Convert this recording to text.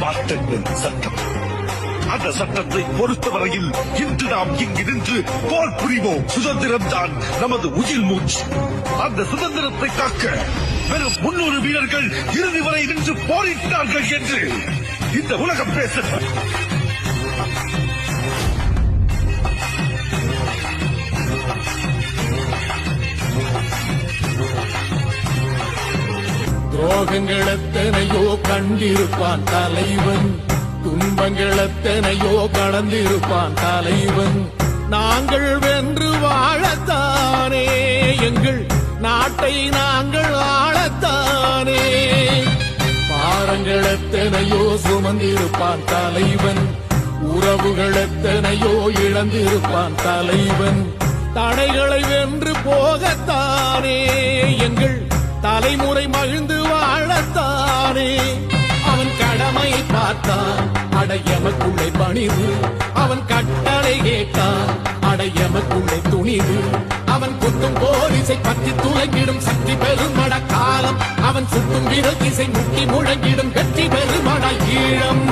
மாற்றங்கள் சட்டம். அந்த சட்டத்தை பொறுத்தவரையில் இன்று நாம் இங்கு நின்று போர் புரிவோம். சுதந்திரம் தான் நமது உயிர் மூச்சு. அந்த சுதந்திரத்தை காக்க வெறும் 300 வீரர்கள் இறுதி வரை நின்று போரிட்டார்கள் என்று இந்த உலகம் பேச. துரோகங்கள் எத்தனையோ கண்டிருப்பான் தலைவன், துன்பங்கள் எத்தனையோ கடந்திருப்பான் தலைவன். நாங்கள் வென்று வாழத்தானே எங்கள் நாட்டை நாங்கள் ஆளத்தானே. பாரங்கள் எத்தனையோ சுமந்திருப்பான் தலைவன், உறவுகள் எத்தனையோ இழந்திருப்பான் தலைவன். தடைகளை வென்று போகத்தானே எங்கள் தலைமுறை மகிழ்ந்து வாழத்தானே. அவன் கடமை பார்த்தான் அடையமக்குள்ளே பணிவு, அவன் கட்டளை கேட்டான் அடையமக்குள்ளே துணிவு. அவன் குத்தும் போரிசை பற்றி துளைக்கிடும் சக்தி பெருமட காலம், அவன் சுட்டும் விரல் திசை முட்டி முழங்கிடும் வெற்றி பெருமட ஈழம்.